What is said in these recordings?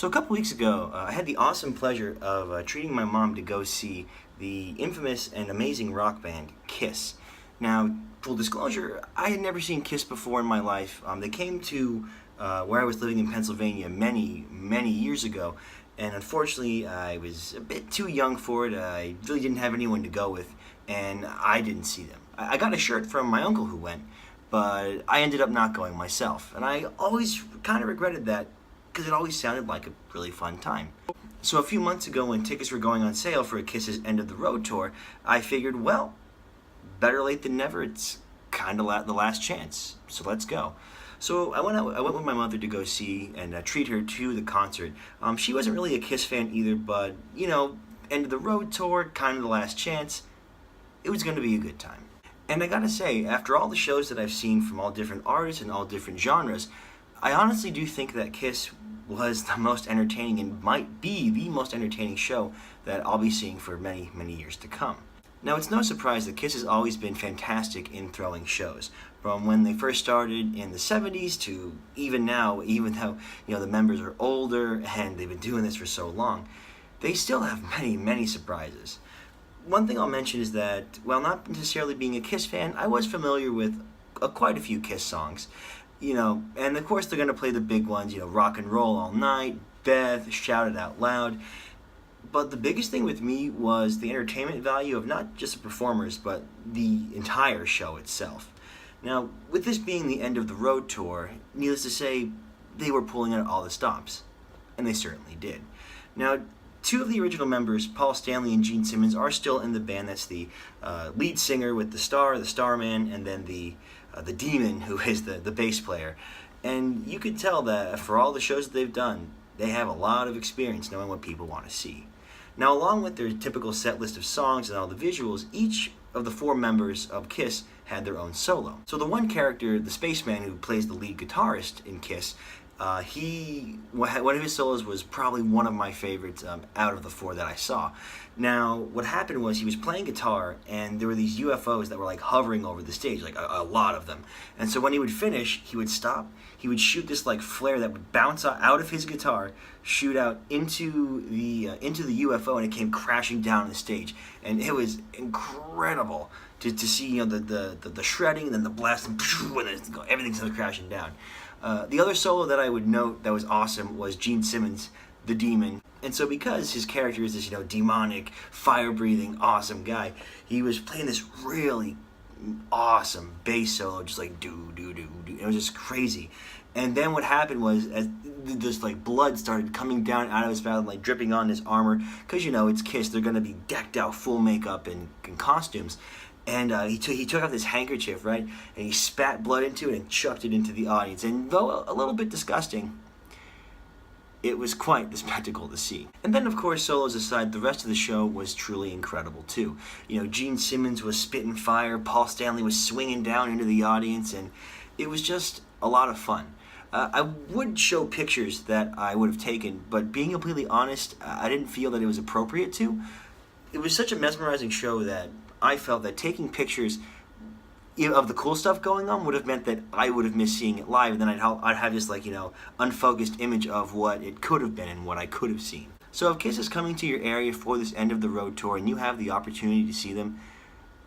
So a couple weeks ago, I had the awesome pleasure of treating my mom to go see the infamous and amazing rock band Kiss. Now, full disclosure, I had never seen Kiss before in my life. They came to where I was living in Pennsylvania many years ago, and unfortunately, I was a bit too young for it. I really didn't have anyone to go with, and I didn't see them. I got a shirt from my uncle who went, but I ended up not going myself, and I always kind of regretted that, because it always sounded like a really fun time. So a few months ago, when tickets were going on sale for Kiss's End of the Road tour, I figured, well, better late than never. It's kind of the last chance, so let's go. So I went with my mother to go see and treat her to the concert. She wasn't really a Kiss fan either, but you know, End of the Road tour, kind of the last chance. It was going to be a good time. And I gotta say, after all the shows that I've seen from all different artists and all different genres, I honestly do think that Kiss was the most entertaining and might be the most entertaining show that I'll be seeing for many years to come. Now, it's no surprise that Kiss has always been fantastic in throwing shows. From when they first started in the 70s to even now, even though the members are older and they've been doing this for so long, they still have many surprises. One thing I'll mention is that, while not necessarily being a Kiss fan, I was familiar with quite a few Kiss songs. And of course they're going to play the big ones, Rock and Roll All Night, Beth, Shout It Out Loud. But the biggest thing with me was the entertainment value of not just the performers, but the entire show itself. Now, with this being the End of the Road tour, needless to say, they were pulling out all the stops. And they certainly did. Now, two of the original members, Paul Stanley and Gene Simmons, are still in the band. That's the lead singer with the Starman, and then the Demon, who is the bass player. And you could tell that for all the shows that they've done, they have a lot of experience knowing what people want to see. Now, along with their typical set list of songs and all the visuals, each of the four members of Kiss had their own solo. So the one character, the spaceman who plays the lead guitarist in Kiss, one of his solos was probably one of my favorites out of the four that I saw. Now, what happened was he was playing guitar, and there were these UFOs that were like hovering over the stage, like a lot of them. And so when he would finish, he would stop, he would shoot this like flare that would bounce out of his guitar, shoot out into the UFO, and it came crashing down on the stage. And it was incredible to see the shredding and then the blast, and then everything's crashing down. The other solo that I would note that was awesome was Gene Simmons, the Demon. And so because his character is this, demonic, fire-breathing, awesome guy, he was playing this really awesome bass solo, just like do. It was just crazy. And then what happened was, as this like blood started coming down out of his mouth, like dripping on his armor, because it's Kiss, they're gonna be decked out full makeup and costumes. And he took off this handkerchief, right, and he spat blood into it and chucked it into the audience. And though a little bit disgusting, it was quite the spectacle to see. And then, of course, solos aside, the rest of the show was truly incredible too. Gene Simmons was spitting fire, Paul Stanley was swinging down into the audience, and it was just a lot of fun. I would show pictures that I would have taken, but being completely honest, I didn't feel that it was appropriate to. It was such a mesmerizing show that I felt that taking pictures of the cool stuff going on would have meant that I would have missed seeing it live, and then I'd have this unfocused image of what it could have been and what I could have seen. So if Kiss is coming to your area for this End of the Road tour and you have the opportunity to see them,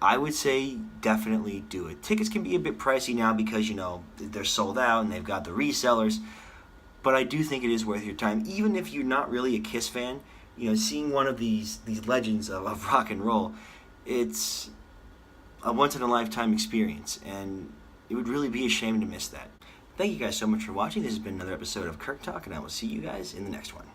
I would say definitely do it. Tickets can be a bit pricey now because they're sold out and they've got the resellers, but I do think it is worth your time. Even if you're not really a Kiss fan, seeing one of these legends of rock and roll, it's a once-in-a-lifetime experience, and it would really be a shame to miss that. Thank you guys so much for watching. This has been another episode of Kirk Talk, and I will see you guys in the next one.